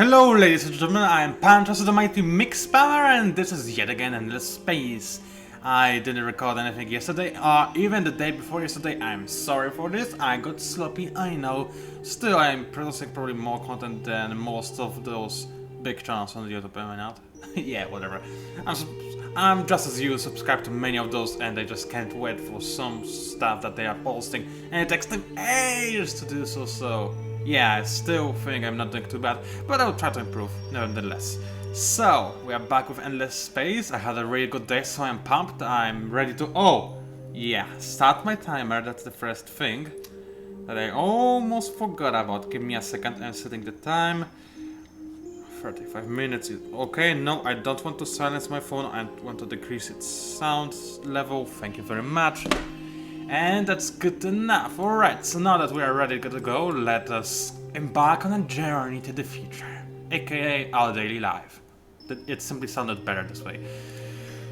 Hello ladies and gentlemen, I am PANCZASU, the mighty mix power, and this is yet again Endless Space. I didn't record anything yesterday, or even the day before yesterday. I'm sorry for this, I got sloppy, I know. Still, I'm producing probably more content than most of those big channels on YouTube, am I not? Yeah, whatever. I'm just as you, subscribe to many of those, and I just can't wait for some stuff that they are posting, and it takes them ages to do so, so... yeah, I still think I'm not doing too bad, but I'll try to improve, nevertheless. So, we are back with Endless Space. I had a really good day, so I'm pumped. I'm ready to... oh! Yeah, start my timer, that's the first thing that I almost forgot about. Give me a second, I'm setting the time. 35 minutes. Okay, no, I don't want to silence my phone. I want to decrease its sound level. Thank you very much. And that's good enough. Alright, so now that we are ready to go, let us embark on a journey to the future, aka our daily life. It simply sounded better this way.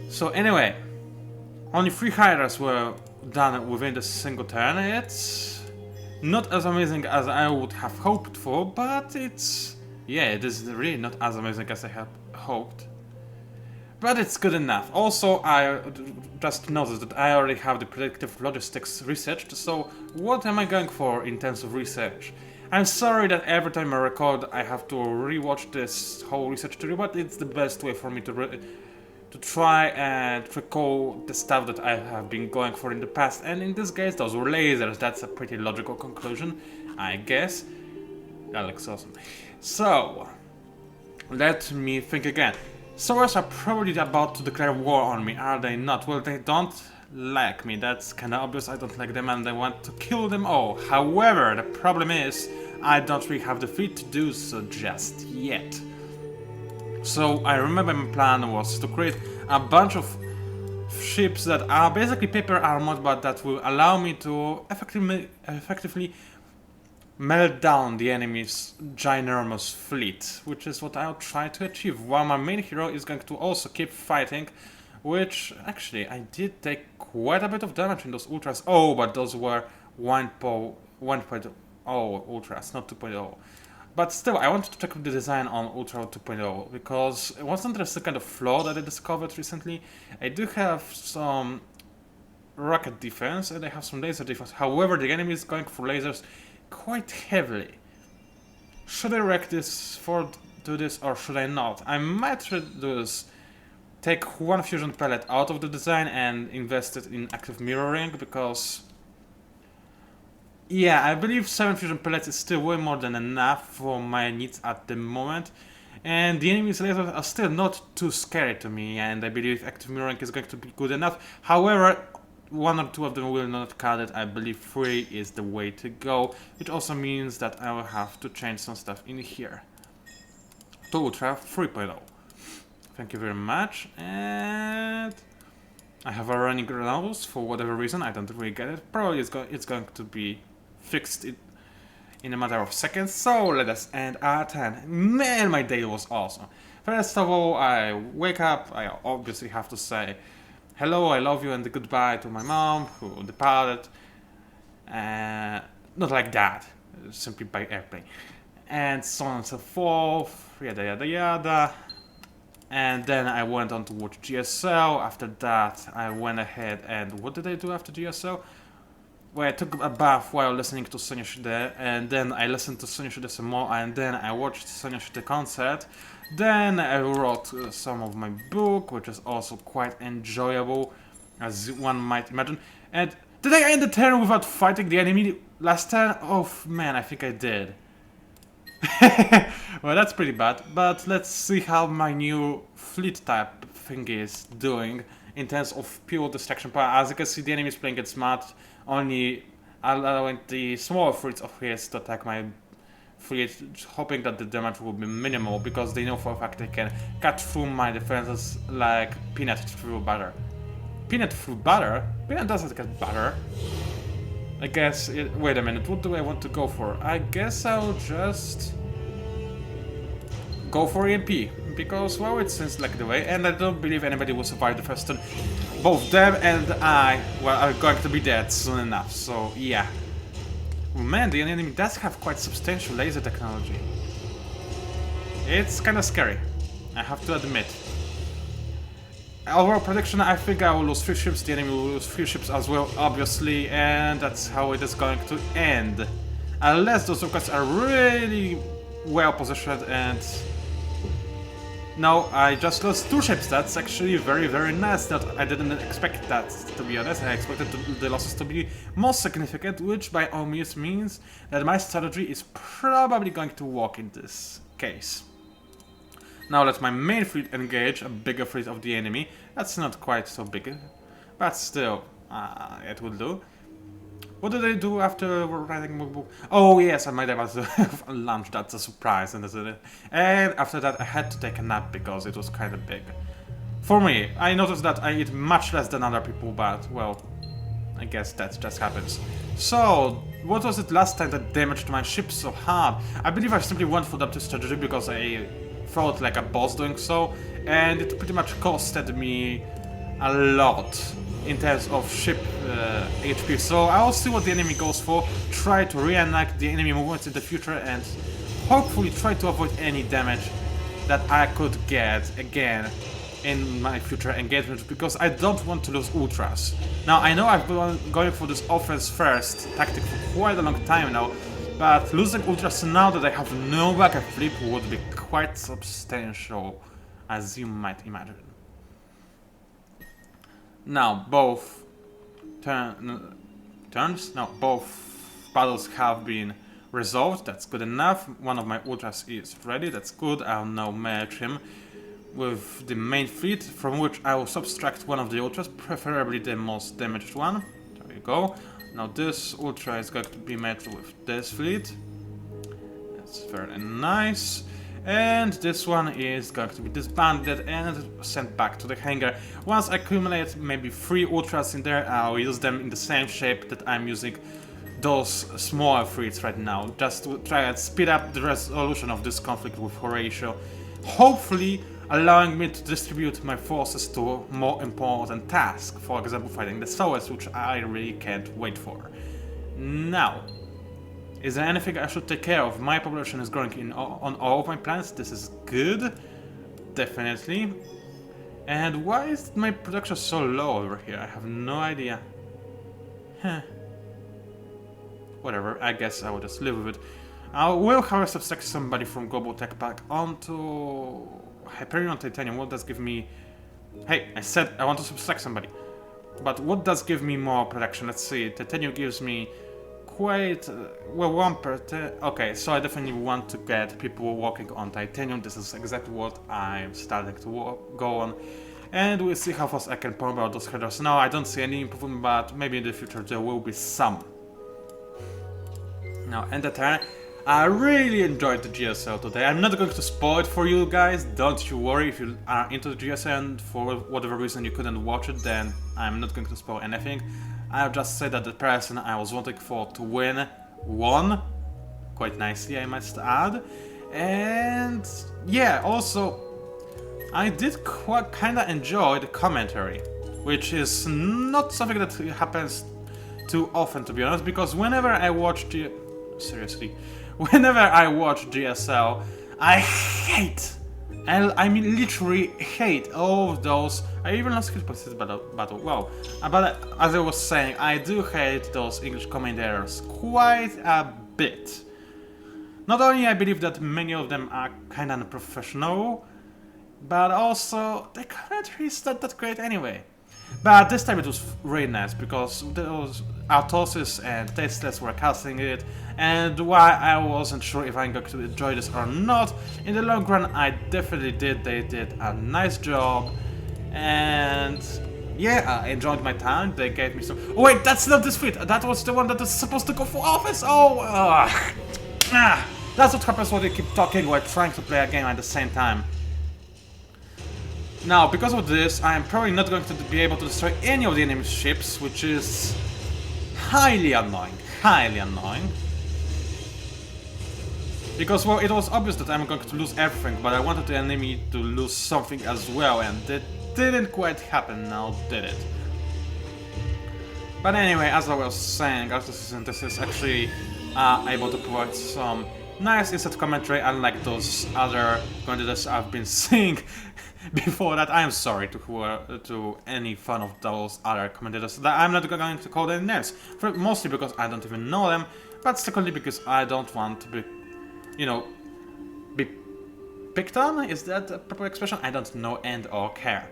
So anyway, only 3 hires were done within the single turn. It's not as amazing as I would have hoped for, but it's... yeah, it is really not as amazing as I had hoped. But it's good enough. Also, I just noticed that I already have the predictive logistics researched, so what am I going for in terms of research? I'm sorry that every time I record I have to rewatch this whole research tree, but it's the best way for me to try and recall the stuff that I have been going for in the past, and in this case those were lasers. That's a pretty logical conclusion, I guess. That looks awesome. So, let me think again. Saurus are probably about to declare war on me, are they not? Well, they don't like me, that's kinda obvious. I don't like them and I want to kill them all. However, the problem is, I don't really have the fleet to do so just yet. So, I remember my plan was to create a bunch of ships that are basically paper armored, but that will allow me to effectively melt down the enemy's ginormous fleet, which is what I'll try to achieve, while my main hero is going to also keep fighting, which, actually, I did take quite a bit of damage in those ultras. Oh, but those were 1.0 ultras, not 2.0. But still, I wanted to check the design on Ultra 2.0, because wasn't there a kind of flaw that I discovered recently? I do have some rocket defense, and I have some laser defense. However, the enemy is going for lasers quite heavily. Should I wreck this do this or should I not? I might do this. Take 1 fusion pellet out of the design and invest it in active mirroring, because yeah, I believe 7 fusion pellets is still way more than enough for my needs at the moment, and the enemy's lasers are still not too scary to me, and I believe active mirroring is going to be good enough. However, 1 or 2 of them will not cut it. I believe 3 is the way to go, which also means that I will have to change some stuff in here to Ultra 3.0. Thank you very much. And I have a running nose for whatever reason. I don't really get it. Probably it's going to be fixed in a matter of seconds. So let us end our turn. Man, my day was awesome. First of all, I wake up. I obviously have to say hello, I love you, and goodbye to my mom, who departed. Not like that, simply by airplane. And so on and so forth, yada yada yada. And then I went on to watch GSL. After that, I went ahead and... what did I do after GSL? Well, I took a bath while listening to Sonia Shide, and then I listened to Sonia Shide some more, and then I watched Sonia Shide concert. Then I wrote some of my book, which is also quite enjoyable, as one might imagine. And did I end the turn without fighting the enemy last turn? Oh man, I think I did. Well, that's pretty bad, but let's see how my new fleet type thing is doing in terms of pure distraction power. As you can see, the enemy is playing it smart, only allowing the smaller fleets of his to attack my fleet, hoping that the damage will be minimal, because they know for a fact they can cut through my defenses like peanut through butter. Peanut through butter? Peanut doesn't get butter. I guess... wait a minute, what do I want to go for? I guess I'll just go for EMP, because, well, it seems like the way, and I don't believe anybody will survive the first turn. Both them and I, well, are going to be dead soon enough, so yeah. Man, the enemy does have quite substantial laser technology. It's kinda scary, I have to admit. Overall prediction, I think I will lose 3 ships, the enemy will lose 3 ships as well, obviously, and that's how it is going to end. Unless those rockets are really well positioned and... No, I just lost 2 ships, that's actually very, very nice. I didn't expect that, to be honest. I expected the losses to be more significant, which by all means that my strategy is probably going to work in this case. Now let my main fleet engage a bigger fleet of the enemy. That's not quite so big, but still, it will do. What did I do after writing my book? Oh yes, I might have lunch, that's a surprise, and after that I had to take a nap because it was kind of big. For me, I noticed that I eat much less than other people, but well, I guess that just happens. So, what was it last time that damaged my ship so hard? I believe I simply went for that strategy because I felt like a boss doing so, and it pretty much costed me a lot in terms of ship HP. So I'll see what the enemy goes for, try to reenact the enemy movements in the future, and hopefully try to avoid any damage that I could get again in my future engagements, because I don't want to lose ultras. Now I know I've been going for this offense first tactic for quite a long time now, but losing ultras now that I have no backup flip would be quite substantial, as you might imagine. Now both both battles have been resolved. That's good enough. One of my ultras is ready. That's good. I'll now merge him with the main fleet, from which I will subtract one of the ultras, preferably the most damaged one. There you go. Now this ultra is going to be merged with this fleet. That's very nice. And this one is going to be disbanded and sent back to the hangar. Once I accumulate maybe 3 ultras in there, I'll use them in the same shape that I'm using those smaller fleets right now, just to try and speed up the resolution of this conflict with Horatio, hopefully allowing me to distribute my forces to more important tasks, for example fighting the Soas, which I really can't wait for. Now, is there anything I should take care of? My population is growing on all of my planets. This is good, definitely. And why is my production so low over here? I have no idea. Huh. Whatever, I guess I will just live with it. I will, however, subtract somebody from Global Tech Pack onto Hyperion Titanium. What does give me... Hey, I said I want to subtract somebody. But what does give me more production? Let's see, Titanium gives me quite... well, 1%. Okay, so I definitely want to get people working on Titanium. This is exactly what I'm starting to go on. And we'll see how fast I can pump out those headers. Now, I don't see any improvement, but maybe in the future there will be some. Now, end the turn. I really enjoyed the GSL today. I'm not going to spoil it for you guys, don't you worry. If you are into the GSL and for whatever reason you couldn't watch it, then I'm not going to spoil anything. I'll just say that the person I was wanting for to win won, quite nicely I must add. And yeah, also I did kinda enjoy the commentary, which is not something that happens too often, to be honest, because whenever I watch whenever I watch GSL, I hate, and I mean literally hate all of those. I even lost hit points in this battle. Wow. But as I was saying, I do hate those English commentators quite a bit. Not only I believe that many of them are kinda unprofessional, but also the commentary is not that great anyway. But this time it was really nice because those Artosis and Tasteless were casting it, and while I wasn't sure if I'm going to enjoy this or not, in the long run I definitely did. They did a nice job, and yeah, I enjoyed my time. They gave me some... Oh wait, that's not this fleet! That was the one that is supposed to go for office! Oh! That's what happens when you keep talking while trying to play a game at the same time. Now, because of this, I am probably not going to be able to destroy any of the enemy's ships, which is highly annoying. Highly annoying. Because, well, it was obvious that I'm going to lose everything, but I wanted the enemy to lose something as well, and that didn't quite happen now, did it? But anyway, as I was saying, this is actually able to provide some Nice instant commentary, unlike those other commentators I've been seeing before that. I'm sorry to any fan of those other commentators. That I'm not going to call them names, mostly because I don't even know them, but secondly because I don't want to be, you know, be picked on. Is that a proper expression? I don't know and or care.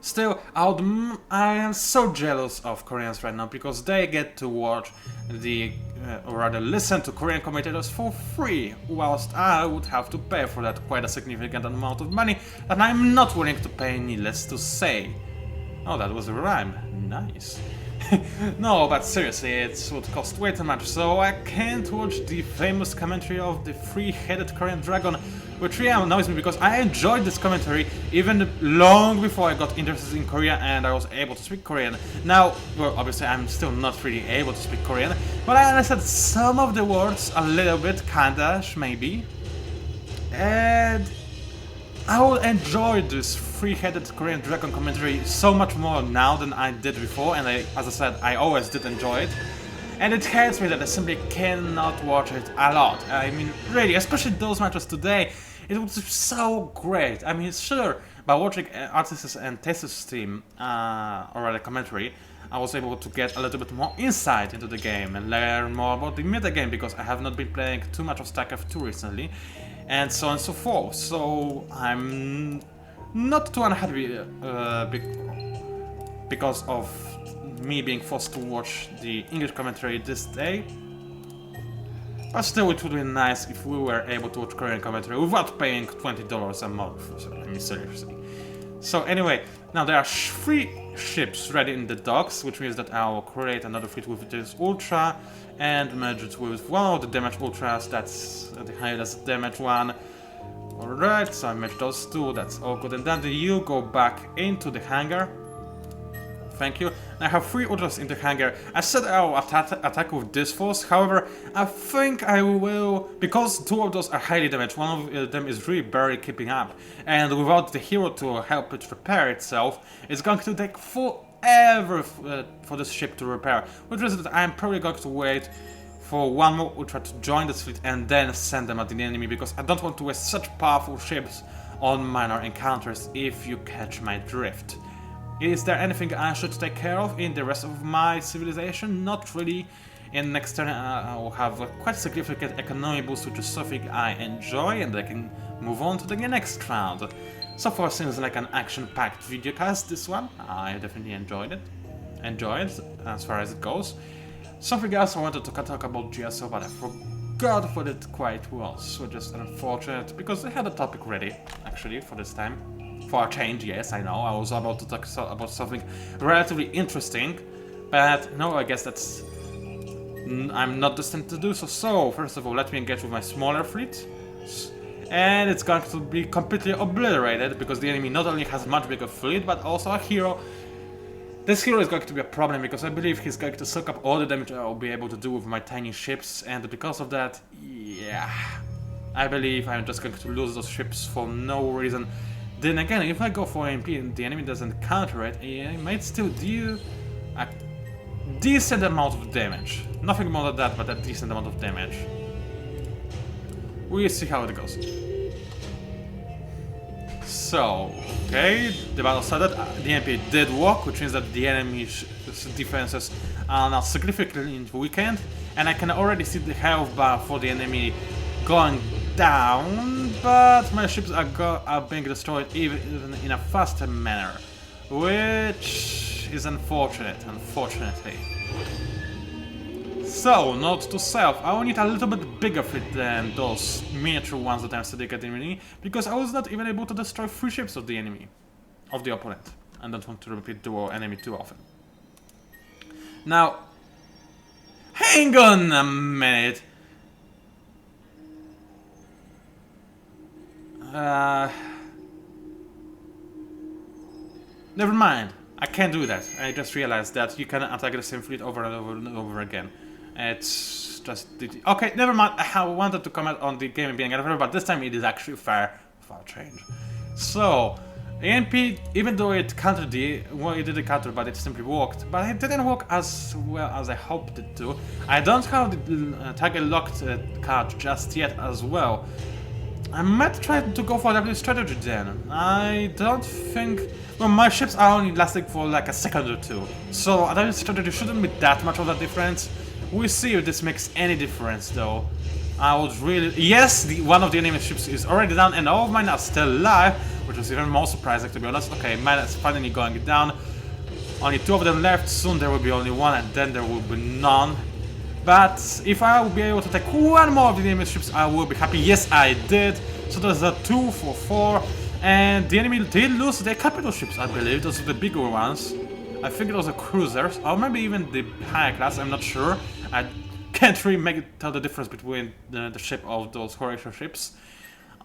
Still, I am so jealous of Koreans right now because they get to watch or rather listen to Korean commentators for free, whilst I would have to pay for that quite a significant amount of money that I'm not willing to pay, needless to say. Oh, that was a rhyme. Nice. No, but seriously, it would cost way too much, so I can't watch the famous commentary of the three-headed Korean dragon, which really annoys me because I enjoyed this commentary even long before I got interested in Korea and I was able to speak Korean. Now, well, obviously I'm still not really able to speak Korean, but I understand some of the words a little bit, kinda, maybe. And I will enjoy this three-headed Korean dragon commentary so much more now than I did before, and as I said, I always did enjoy it. And it hurts me that I simply cannot watch it a lot. I mean, really, especially those matches today, it was so great. I mean, sure, by watching Artists and Tastes stream, or rather commentary, I was able to get a little bit more insight into the game and learn more about the metagame, because I have not been playing too much of StarCraft 2 recently, and so on and so forth. So I'm not too unhappy because of me being forced to watch the English commentary this day. But still, it would be nice if we were able to watch Korean commentary without paying $20 a month. I mean, seriously. So anyway, now there are 3 ships ready in the docks, which means that I will create another fleet with this Ultra and merge it with one of the damage Ultras. That's the highest damage one. Alright, so I merge those 2, that's all good. And then you go back into the hangar. Thank you. I have 3 Ultras in the hangar. I said I will attack with this force, however, I think I will, because 2 of those are highly damaged, one of them is really barely keeping up, and without the hero to help it repair itself, it's going to take forever for this ship to repair, which means that I'm probably going to wait for one more Ultra to join this fleet and then send them at the enemy, because I don't want to waste such powerful ships on minor encounters, if you catch my drift. Is there anything I should take care of in the rest of my civilization? Not really. In next turn I will have a quite significant economy boost, which is something I enjoy, and I can move on to the next round. So far seems like an action-packed videocast, this one. I definitely enjoyed it. As far as it goes. Something else I wanted to talk about GSO, but I forgot what it quite was, which is unfortunate, because I had a topic ready, actually, for this time. For a change, yes, I know, I was about to talk about something relatively interesting, but no, I guess that's... I'm not destined to do so. So, first of all, let me engage with my smaller fleet, and it's going to be completely obliterated, because the enemy not only has a much bigger fleet, but also a hero. This hero is going to be a problem, because I believe he's going to soak up all the damage I'll be able to do with my tiny ships, and because of that, yeah, I believe I'm just going to lose those ships for no reason. Then again, if I go for AMP and the enemy doesn't counter it, it might still do a decent amount of damage. Nothing more than that, but a decent amount of damage. We'll see how it goes. So, okay, the battle started, the AMP did work, which means that the enemy's defenses are now significantly weakened, and I can already see the health bar for the enemy going down, but my ships are being destroyed even in a faster manner, which is unfortunate, unfortunately. So, note to self, I will need a little bit bigger fleet than those miniature ones that I'm studying at the enemy, because I was not even able to destroy 3 ships of the enemy, of the opponent. I don't want to repeat the enemy too often. Now, hang on a minute. Never mind. I can't do that. I just realized that you can attack the same fleet over and over and over again. It's just... Okay, never mind. I wanted to comment on the game being unfair, but this time it is actually fair for a change. So, AMP, even though it countered well, it didn't counter, but it simply worked. But it didn't work as well as I hoped it to. I don't have the target locked card just yet as well. I might try to go for a W strategy then. I don't think... Well, my ships are only lasting for like a second or two. So a W strategy shouldn't be that much of a difference. We'll see if this makes any difference though. I would really... Yes, one of the enemy ships is already down and all of mine are still alive, which is even more surprising to be honest. Okay, mine is finally going down. Only 2 of them left, soon there will be only 1 and then there will be none. But if I will be able to take 1 more of the enemy ships, I will be happy. Yes, I did. So there's a 2 for 4. And the enemy did lose their capital ships, I believe. Those are the bigger ones. I think those are cruisers, or maybe even the higher class, I'm not sure. I can't really tell the difference between the ship of those Horatio ships.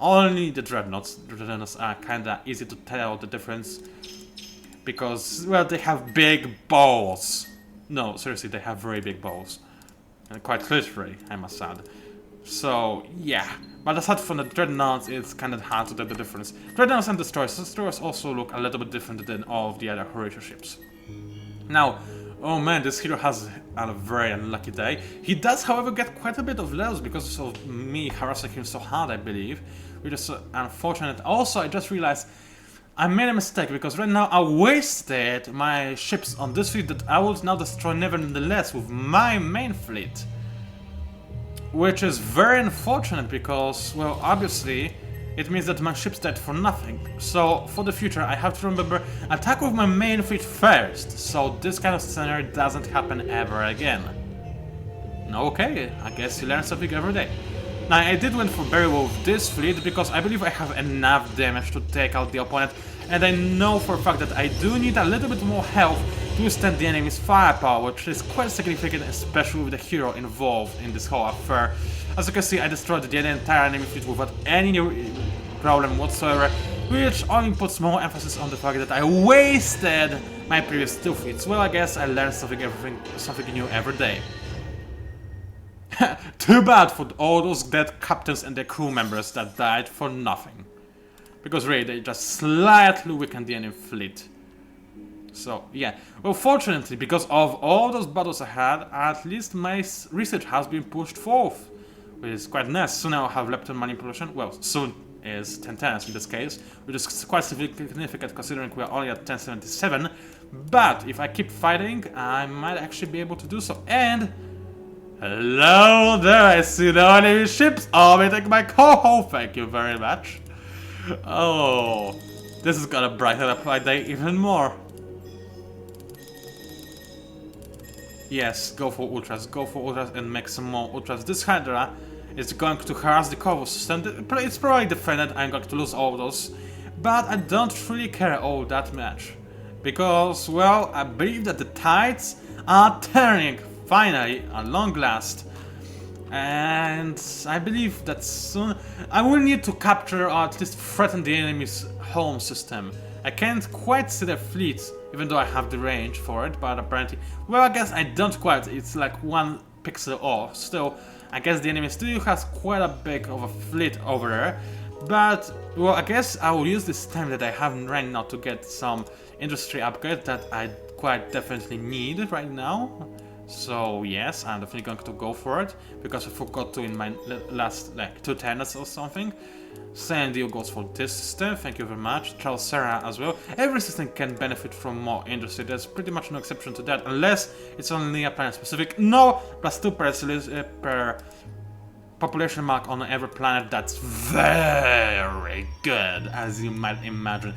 Only the dreadnoughts. The dreadnoughts are kinda easy to tell the difference. Because, well, they have big balls. No, seriously, they have very big balls. And quite literally, I must add. So, yeah. But aside from the dreadnoughts, it's kind of hard to tell the difference. Dreadnoughts and destroyers. Destroyers also look a little bit different than all of the other Horatio ships. Now, oh man, this hero has a very unlucky day. He does, however, get quite a bit of levels because of me harassing him so hard, I believe. Which is unfortunate. Also, I just realized I made a mistake because right now I wasted my ships on this fleet that I will now destroy nevertheless with my main fleet. Which is very unfortunate because, well, obviously, it means that my ships died for nothing. So, for the future, I have to remember, attack with my main fleet first, so this kind of scenario doesn't happen ever again. Okay, I guess you learn something every day. Now, I did went for very well with this fleet because I believe I have enough damage to take out the opponent, and I know for a fact that I do need a little bit more health to withstand the enemy's firepower, which is quite significant, especially with the hero involved in this whole affair. As you can see, I destroyed the entire enemy fleet without any problem whatsoever, which only puts more emphasis on the fact that I wasted my previous 2 fleets. Well, I guess I learned something new every day. Too bad for all those dead captains and their crew members that died for nothing. Because really, they just slightly weakened the enemy fleet. So, yeah. Well, fortunately, because of all those battles I had, at least my research has been pushed forth. Which is quite nice. Soon I'll have lepton manipulation. Well, soon is 10 turns in this case, which is quite significant considering we are only at 1077. But if I keep fighting, I might actually be able to do so. And hello there, I see no enemy ships orbiting my coho. Thank you very much. Oh, this is gonna brighten up my day even more. Yes, go for ultras and make some more ultras. This Hydra is going to harass the cover system. It's probably defended, I'm going to lose all those. But I don't really care all that much. Because, well, I believe that the tides are turning, finally, at long last. And I believe that soon I will need to capture or at least threaten the enemy's home system. I can't quite see their fleets, even though I have the range for it, but apparently... Well, I guess I don't quite, it's like 1 pixel off. Still, I guess the enemy still has quite a big of a fleet over there. But, well, I guess I will use this time that I have right now to get some industry upgrade that I quite definitely need right now. So, yes, I'm definitely going to go for it, because I forgot to in my last, like, 2 turns or something. Same deal goes for this system, thank you very much. Charles Serra as well. Every system can benefit from more industry, there's pretty much no exception to that, unless it's only a planet specific. No, +2 per population mark on every planet, that's very good, as you might imagine.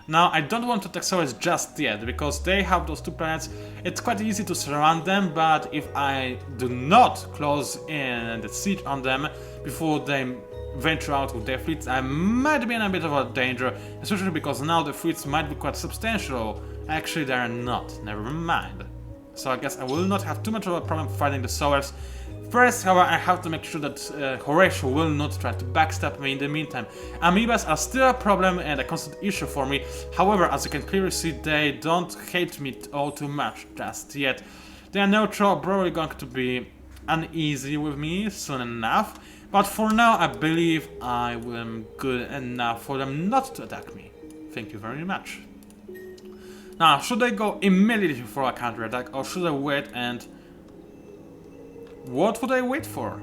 Now, I don't want to take Solis just yet, because they have those 2 planets. It's quite easy to surround them, but if I do not close in the siege on them before they venture out with their fleets, I might be in a bit of a danger, especially because now the fleets might be quite substantial. Actually, they're not, never mind. So I guess I will not have too much of a problem fighting the Solars. First, however, I have to make sure that Horatio will not try to backstab me in the meantime. Amoebas are still a problem and a constant issue for me. However, as you can clearly see, they don't hate me all too much just yet. They are neutral, probably going to be uneasy with me soon enough. But for now, I believe I am good enough for them not to attack me. thank you very much. Now, should I go immediately for a counterattack, or should I wait and... What would I wait for?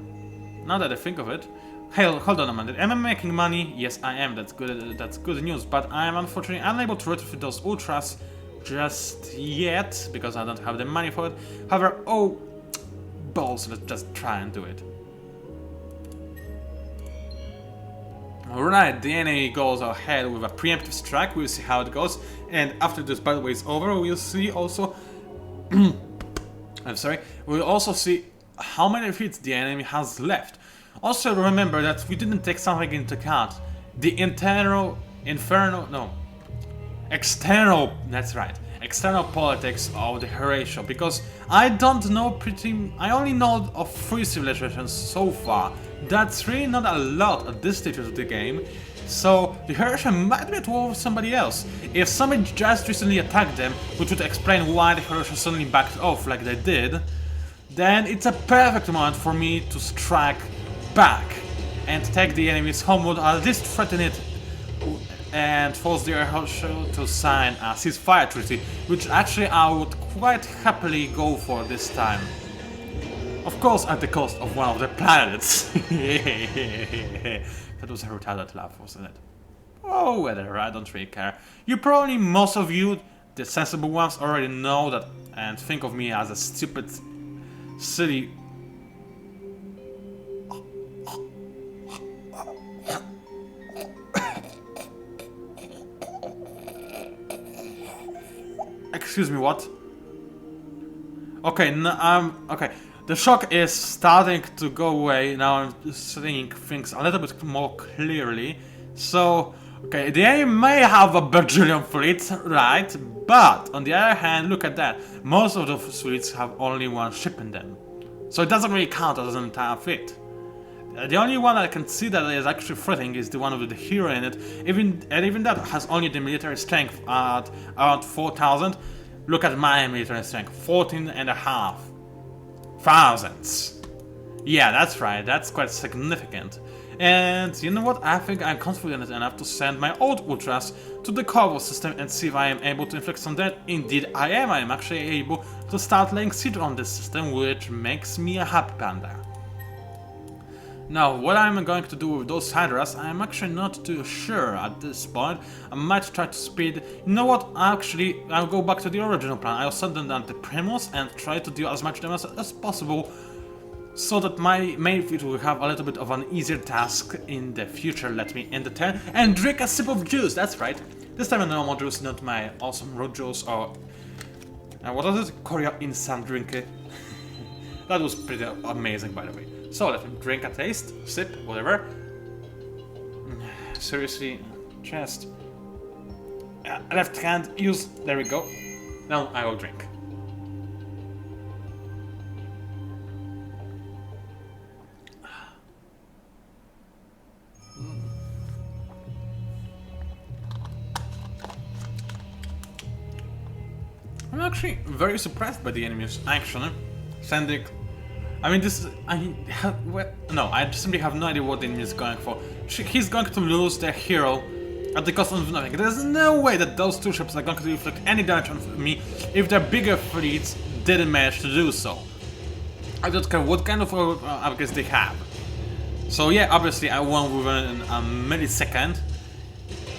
Now that I think of it... Hey, hold on a minute. Am I making money? Yes, I am. That's good news. But I am unfortunately unable to retrofit those ultras just yet, because I don't have the money for it. However, oh... balls, let's just try and do it. Alright, the enemy goes ahead with a preemptive strike, we'll see how it goes, and after this battle is over, we'll see also... I'm sorry, we'll also see how many fleets the enemy has left. Also remember that we didn't take something into account. The external, that's right, external politics of the Horatio, because I only know of 3 civilizations so far. That's really not a lot at this stage of the game, so the Horatio might be at war with somebody else. If somebody just recently attacked them, which would explain why the Horatio suddenly backed off like they did, then it's a perfect moment for me to strike back and take the enemy's homeworld, or at least threaten it and force the Horatio to sign a ceasefire treaty, which actually I would quite happily go for this time. Of course, at the cost of one of the planets. That was a retarded laugh, wasn't it? Oh, whatever, I don't really care. Most of you, the sensible ones, already know that and think of me as a stupid, silly... Excuse me, what? Okay, okay. The shock is starting to go away. Now I'm seeing things a little bit more clearly. So, okay, they may have a bajillion fleets, right? But on the other hand, look at that. Most of the fleets have only 1 ship in them, so it doesn't really count as an entire fleet. The only one I can see that is actually threatening is the one with the hero in it. Even that has only the military strength at around 4,000. Look at my military strength, 14,500. Yeah, that's right, that's quite significant. And you know what, I think I'm confident enough to send my old ultras to the Corvo system and see if I am able to inflict some damage. Indeed I am actually able to start laying siege on this system, which makes me a happy panda. Now, what I'm going to do with those Hydras, I'm actually not too sure at this point. I might try to speed... You know what, actually, I'll go back to the original plan. I'll send them down to Primus and try to do as much damage as possible, so that my main fleet will have a little bit of an easier task in the future. Let me end the turn and drink a sip of juice, that's right. This time a normal juice, not my awesome road juice or... what was it? Korea instant drink. That was pretty amazing, by the way. So let me drink a taste, sip, whatever. Seriously, just... left hand, use, there we go. Now I will drink. I'm actually very surprised by the enemy's action, sending... I mean, this is... I simply have no idea what the enemy is going for. He's going to lose their hero at the cost of nothing. There's no way that those 2 ships are going to inflict any damage on me if their bigger fleets didn't manage to do so. I don't care what kind of upgrades they have. So yeah, obviously I won within a millisecond.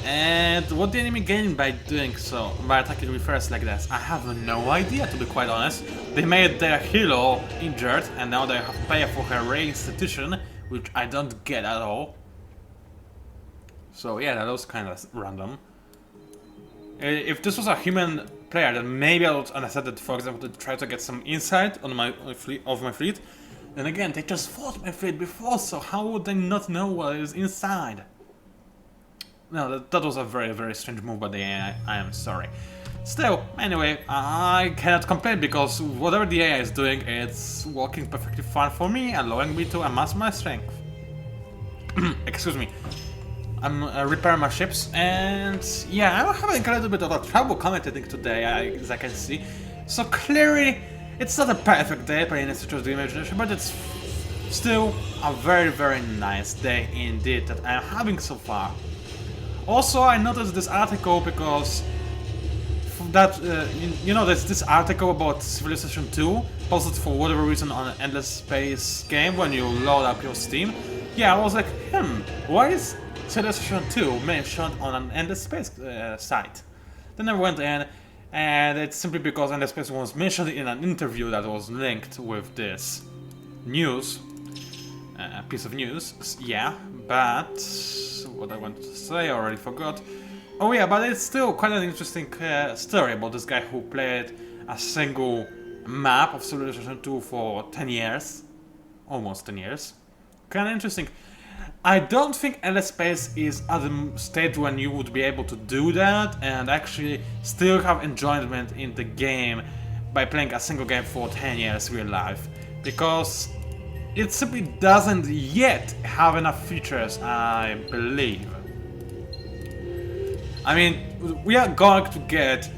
And what the enemy gained by doing so, by attacking me first like this, I have no idea, to be quite honest. They made their hero injured, and now they have to pay for her reinstitution, which I don't get at all. So yeah, that was kind of random. If this was a human player, then maybe I would understand, for example, to try to get some insight on my fleet. Then again, they just fought my fleet before, so how would they not know what is inside? No, that was a very, very strange move by the AI, I am sorry. Still, anyway, I cannot complain because whatever the AI is doing, it's working perfectly fine for me, allowing me to amass my strength. Excuse me. I'm repairing my ships, and yeah, I'm having a little bit of a trouble commentating today, as I can see. So clearly, it's not a perfect day by any stretch of the imagination, but it's still a very, very nice day indeed that I'm having so far. Also, I noticed this article because that you know, there's this article about Civilization 2 posted for whatever reason on an Endless Space game when you load up your Steam. Yeah, I was like, why is Civilization 2 mentioned on an Endless Space site? Then I went in, and it's simply because Endless Space was mentioned in an interview that was linked with this news, piece of news. Yeah, but what I wanted to say I already forgot. Oh yeah, but it's still quite an interesting story about this guy who played a single map of Civilization 2 for 10 years. Almost 10 years. Kinda interesting. I don't think Endless Space is at the stage when you would be able to do that and actually still have enjoyment in the game by playing a single game for 10 years real life. Because it simply doesn't yet have enough features, I believe. I mean, we are going to get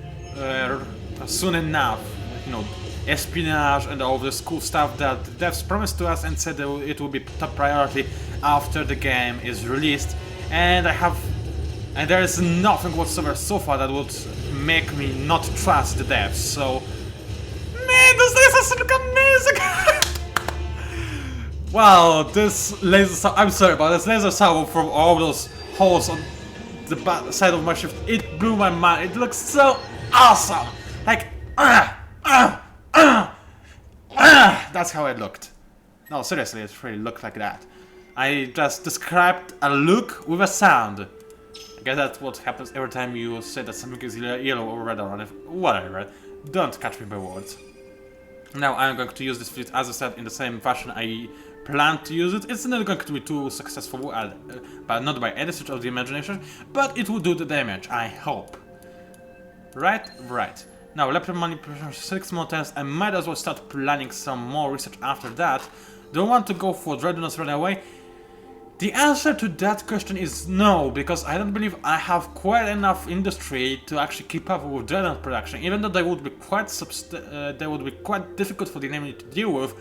soon enough, you know, espionage and all this cool stuff that the devs promised to us and said that it will be top priority after the game is released. And there is nothing whatsoever so far that would make me not trust the devs. So, man, those lasers look amazing! Wow, this laser, I'm sorry, but this laser salvo from all those holes on the side of my shift, it blew my mind. It looks so awesome. Like, that's how it looked. No, seriously, it really looked like that. I just described a look with a sound. I guess that's what happens every time you say that something is yellow or red or whatever. Don't catch me by words. Now I'm going to use this fleet, as I said, in the same fashion I planned to use it. It's not going to be too successful, but not by any stretch of the imagination, but it will do the damage, I hope. Right? Right. Now, laptop manipulation 6 more times. I might as well start planning some more research after that. Do I want to go for Dreadnoughts right away? The answer to that question is no, because I don't believe I have quite enough industry to actually keep up with Dreadnought production, even though they would be quite difficult for the enemy to deal with.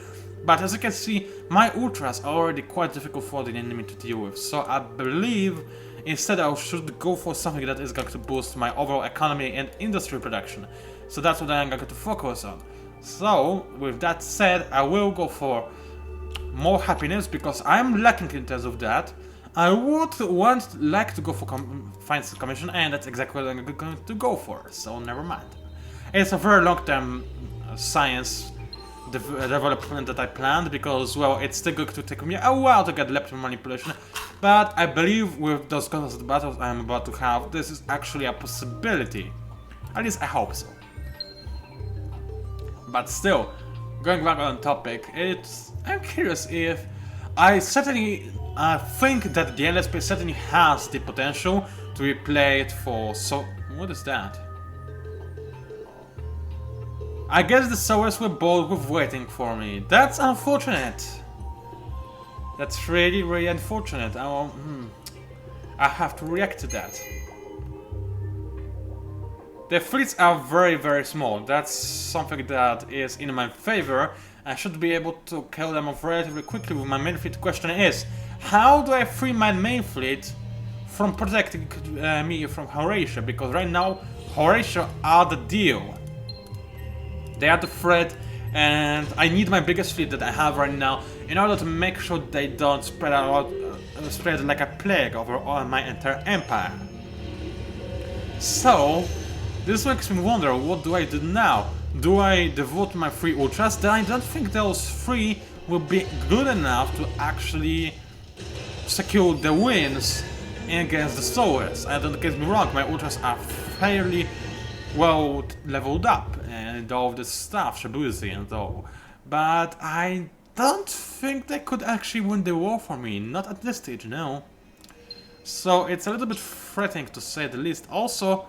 But as you can see, my ultras are already quite difficult for the enemy to deal with, so I believe instead I should go for something that is going to boost my overall economy and industry production. So that's what I'm going to focus on. So, with that said, I will go for more happiness, because I'm lacking in terms of that. I would like to go for finance commission, and that's exactly what I'm going to go for, so never mind. It's a very long-term science development that I planned, because, well, it's still going to take me a while to get laptop manipulation, but I believe with those constant battles I'm about to have, this is actually a possibility. At least I hope so. But still, going back on topic, I'm curious if I certainly think that the Endless Space certainly has the potential to be played for what is that? I guess the Sowers were bored with waiting for me. That's unfortunate. That's really, really unfortunate. I have to react to that. The fleets are very, very small. That's something that is in my favor. I should be able to kill them off relatively quickly with my main fleet. The question is, how do I free my main fleet from protecting me from Horatio? Because right now, Horatio are the deal. They are the threat, and I need my biggest fleet that I have right now in order to make sure they don't spread out, spread like a plague over all my entire empire. So, this makes me wonder, what do I do now? Do I devote my 3 ultras? Then I don't think those 3 will be good enough to actually secure the wins against the Sowers. And don't get me wrong, my ultras are fairly well leveled up and all this stuff, Shabuzi and all. But I don't think they could actually win the war for me, not at this stage, no. So it's a little bit threatening to say the least. Also,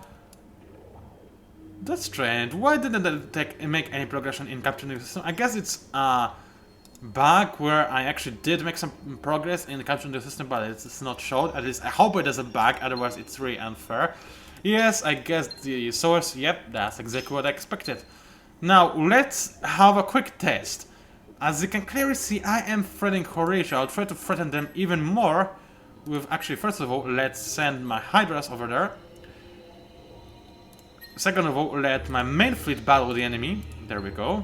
that's strange. Why didn't they make any progression in capturing the system? I guess it's a bug where I actually did make some progress in capturing the system, but it's not showed. At least I hope it is a bug, otherwise it's really unfair. Yes, I guess the source, yep, that's exactly what I expected. Now, let's have a quick test. As you can clearly see, I am threatening Horatio. I'll try to threaten them even more with actually, first of all, let's send my Hydras over there. Second of all, let my main fleet battle the enemy. There we go.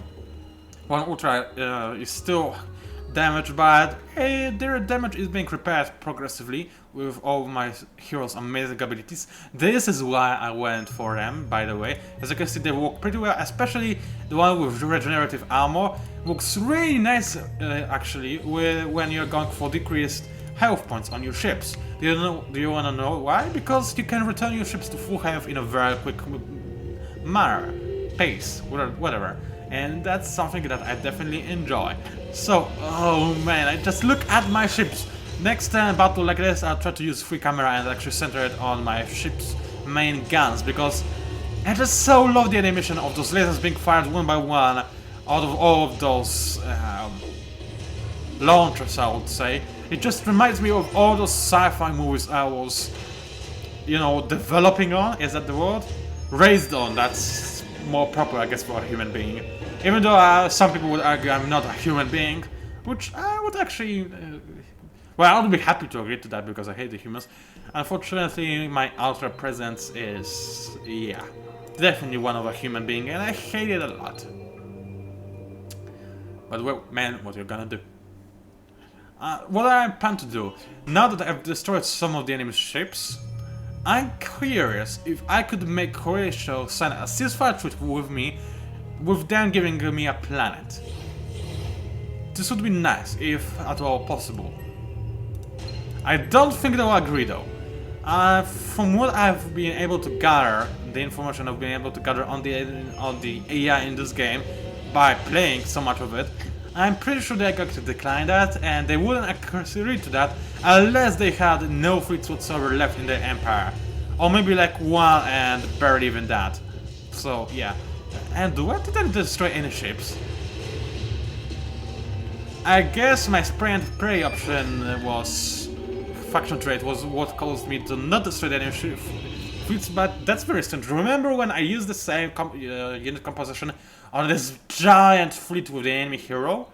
One Ultra is still damaged, but their damage is being repaired progressively with all my heroes' amazing abilities. This is why I went for them, by the way. As you can see, they work pretty well, especially the one with regenerative armor. Works really nice, actually, when you're going for decreased health points on your ships. Do you want to know why? Because you can return your ships to full health in a very quick manner, pace, whatever. And that's something that I definitely enjoy. So, oh man, I just look at my ships. Next time battle like this, I'll try to use free camera and actually center it on my ship's main guns, because I just so love the animation of those lasers being fired one by one out of all of those launchers, I would say. It just reminds me of all those sci-fi movies I was, you know, developing on. Is that the word? Raised on. That's more proper, I guess, for a human being. Even though some people would argue I'm not a human being, which I would actually... well, I would be happy to agree to that because I hate the humans. Unfortunately, my Ultra presence is... yeah, definitely one of a human being, and I hate it a lot. But well, man, what you're gonna do? What I plan to do, now that I've destroyed some of the enemy's ships, I'm curious if I could make Croatia sign a ceasefire treaty with me, with them giving me a planet. This would be nice, if at all possible. I don't think they'll agree though. From what I've been able to gather, the information I've been able to gather on the AI in this game, by playing so much of it, I'm pretty sure they're going to decline that, and they wouldn't agree to that unless they had no fleets whatsoever left in their empire. Or maybe like one and barely even that. So yeah. And why did I destroy any ships? I guess my spray and pray option was... faction trait was what caused me to not destroy any fleets, but that's very strange. Remember when I used the same unit composition on this giant fleet with the enemy hero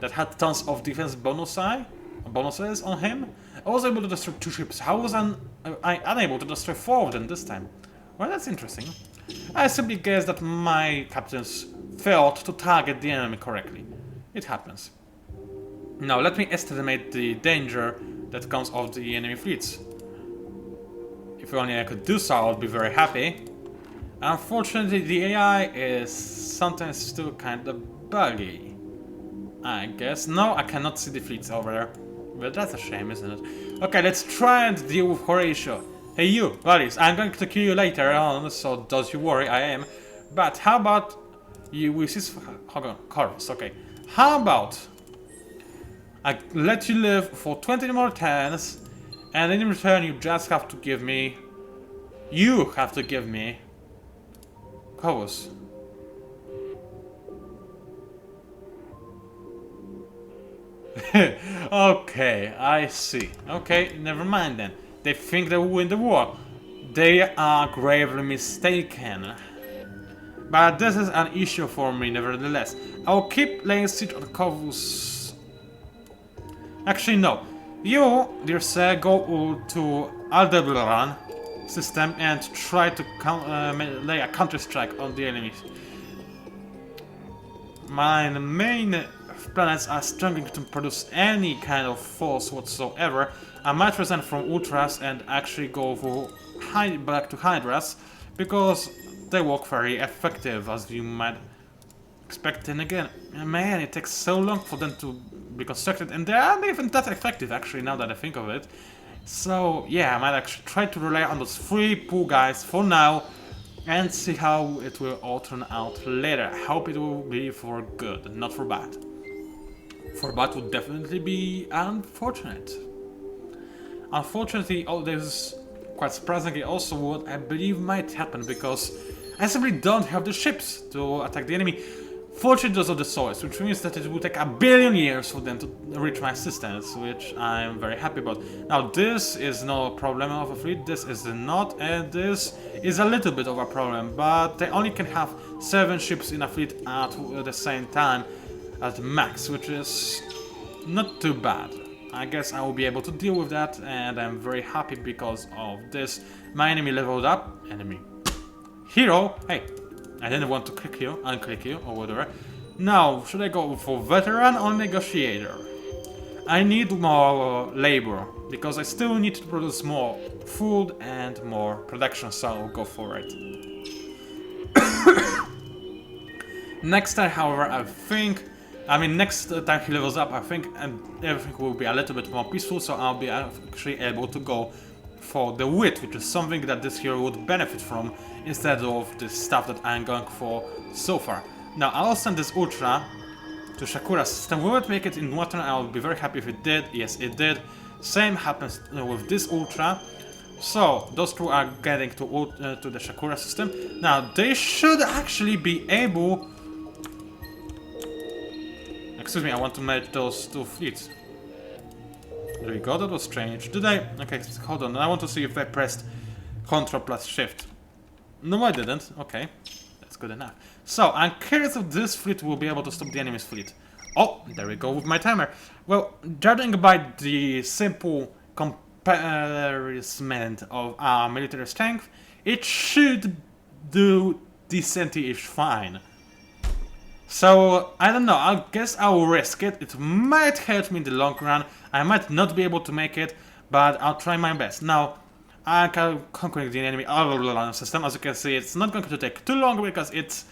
that had tons of defense bonuses on him? I was able to destroy 2 ships. How was I unable to destroy 4 of them this time? Well, that's interesting. I simply guess that my captains failed to target the enemy correctly. It happens. Now let me estimate the danger that comes of the enemy fleets. If only I could do so, I would be very happy. Unfortunately, the AI is sometimes still kind of buggy, I guess. No, I cannot see the fleets over there. But that's a shame, isn't it? Okay, let's try and deal with Horatio. Hey you, buddies, I'm going to kill you later on, so don't you worry, I am. But how about you, we see... hold on, Corvus, okay. How about I let you live for 20 more turns, and in return you just have to give me... you have to give me... Corvus. Okay, I see. Okay, never mind then. They think they will win the war. They are gravely mistaken. But this is an issue for me, nevertheless. I will keep laying siege on Corvus. Actually, no. You, dear sir, go to Aldebaran system and try to lay a counter-strike on the enemies. My main planets are struggling to produce any kind of force whatsoever. I might resign from Ultras and actually go for back to Hydras, because they work very effective, as you might expect. And again, man, it takes so long for them to be constructed, and they aren't even that effective actually, now that I think of it. So yeah, I might actually try to rely on those 3 poor guys for now, and see how it will all turn out later. I hope it will be for good, not for bad. For bad would definitely be unfortunate. Unfortunately, this is quite surprisingly also what I believe might happen, because I simply don't have the ships to attack the enemy. Fortunately, those are the soils, which means that it will take 1 billion years for them to reach my assistance, which I'm very happy about. Now, this is no problem of a fleet, this is not, and this is a little bit of a problem, but they only can have 7 ships in a fleet at the same time at max, which is not too bad. I guess I will be able to deal with that, and I'm very happy because of this. My enemy leveled up. Enemy. Hero! Hey, I didn't want to click you, unclick you, or whatever. Now, should I go for veteran or negotiator? I need more labor, because I still need to produce more food and more production, so I'll go for it. Next time, however, next time he levels up, I think everything will be a little bit more peaceful, so I'll be actually able to go for the wit, which is something that this hero would benefit from, instead of the stuff that I'm going for so far. Now, I'll send this Ultra to Shakura's system. Will it make it in 1 turn? I'll be very happy if it did. Yes, it did. Same happens with this Ultra. So, those two are getting to the Shakura system. Now, they should actually be able... Excuse me, I want to merge those two fleets. There we go, that was strange. Did I? Okay, hold on, I want to see if I pressed Ctrl plus Shift. No, I didn't. Okay, that's good enough. So, I'm curious if this fleet will be able to stop the enemy's fleet. Oh, there we go with my timer. Well, judging by the simple comparison of our military strength, it should do decent-ish fine. So, I don't know, I guess I'll risk it. It might hurt me in the long run. I might not be able to make it, but I'll try my best. Now, I can conquer the enemy system. As you can see, it's not going to take too long because it's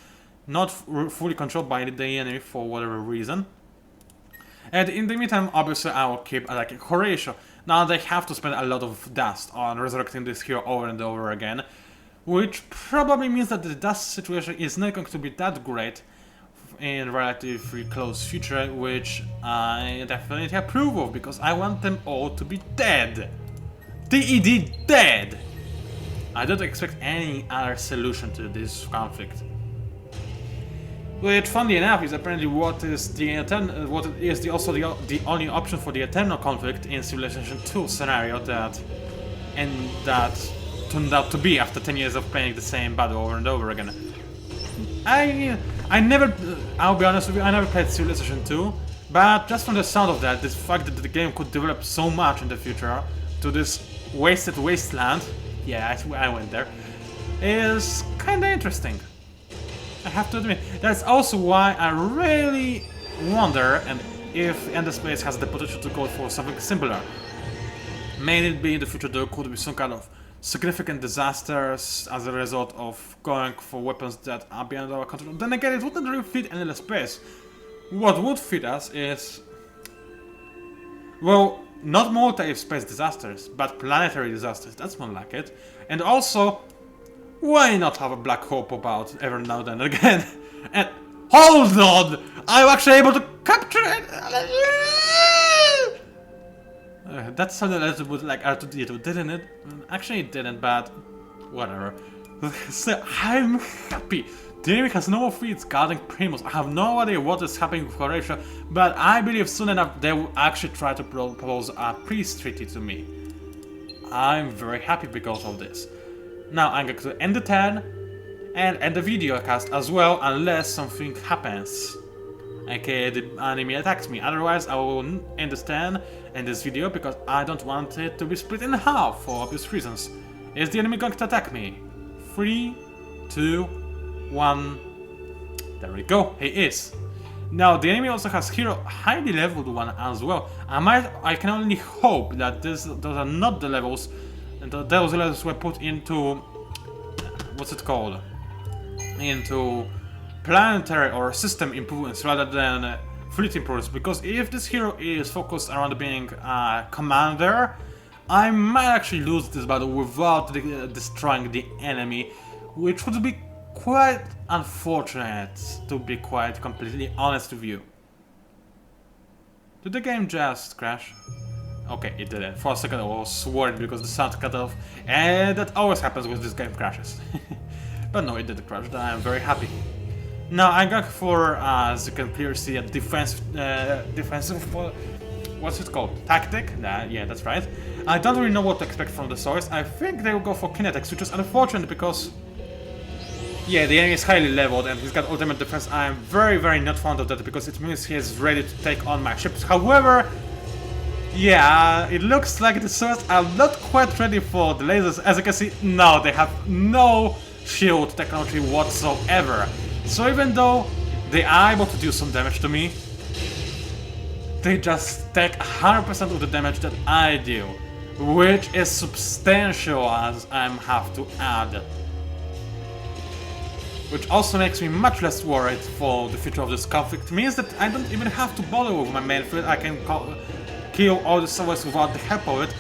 not fully controlled by the enemy for whatever reason. And in the meantime, obviously, I will keep attacking Horatio. Now, they have to spend a lot of dust on resurrecting this hero over and over again, which probably means that the dust situation is not going to be that great in relatively close future, which I definitely approve of, because I want them all to be dead. DED dead! I don't expect any other solution to this conflict. Which, funnily enough, is apparently what is the only option for the eternal conflict in Civilization 2 scenario that turned out to be after 10 years of playing the same battle over and over again. I'll be honest with you, I never played Civilization 2, but just from the sound of that, this fact that the game could develop so much in the future to this wasted wasteland, yeah, I went there, is kinda interesting. I have to admit. That's also why I really wonder if Ender Space has the potential to go for something similar. May it be in the future there could be some kind of significant disasters as a result of going for weapons that are beyond our control. Then again, it wouldn't really fit Ender Space. What would fit us is... well, not multi-space disasters, but planetary disasters. That's more like it. And also... why not have a black hole pop out every now and again? And hold on! I'm actually able to capture it! That sounded a little bit like R2-D2, didn't it? Actually it didn't, but whatever. So I'm happy. The enemy has no more fleets guarding Primus. I have no idea what is happening with Horatio, but I believe soon enough they will actually try to propose a peace treaty to me. I'm very happy because of this. Now I'm going to end the turn and end the video cast as well, unless something happens. aka the enemy attacks me. Otherwise I will end this turn and this video because I don't want it to be split in half for obvious reasons. Is the enemy going to attack me? 3, 2, 1. There we go, he is. Now the enemy also has hero highly leveled one as well. I can only hope that those are not the levels, and those levels were put into what's it called? Into planetary or system improvements rather than fleet improvements. Because if this hero is focused around being a commander, I might actually lose this battle without destroying the enemy, which would be quite unfortunate, to be quite completely honest with you. Did the game just crash? Okay, it didn't. For a second I was worried because the sound cut off, and that always happens when this game crashes. But no, it didn't crash, then I'm very happy. Now I'm going for, as you can clearly see, a defensive, what's it called? Tactic? Yeah, that's right. I don't really know what to expect from the source. I think they will go for kinetics, which is unfortunate because, yeah, the enemy is highly leveled and he's got ultimate defense. I am very, very not fond of that because it means he is ready to take on my ships. However, Yeah, it looks like the swords are not quite ready for the lasers. As you can see, no, they have no shield technology whatsoever. So even though they are able to do some damage to me, they just take 100% of the damage that I do, which is substantial, as I have to add. Which also makes me much less worried for the future of this conflict. It means that I don't even have to bother with my main fleet. I can kill all the servers without the help of it.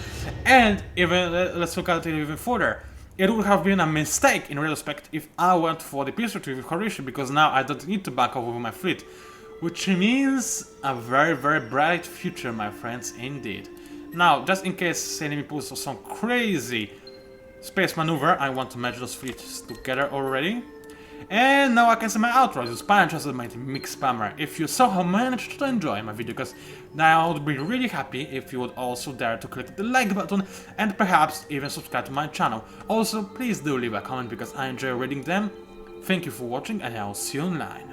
And even, let's look at it even further. It would have been a mistake in retrospect if I went for the peace treaty with Horatio, because now I don't need to back off with my fleet. Which means a very, very bright future, my friends, indeed. Now, just in case enemy pulls some crazy space maneuver, I want to match those fleets together already. And now I can say my outro. This is PANCZASU, the mighty mix spammer. If you somehow managed to enjoy my video, because now I would be really happy if you would also dare to click the like button and perhaps even subscribe to my channel. Also, please do leave a comment because I enjoy reading them. Thank you for watching and I'll see you online.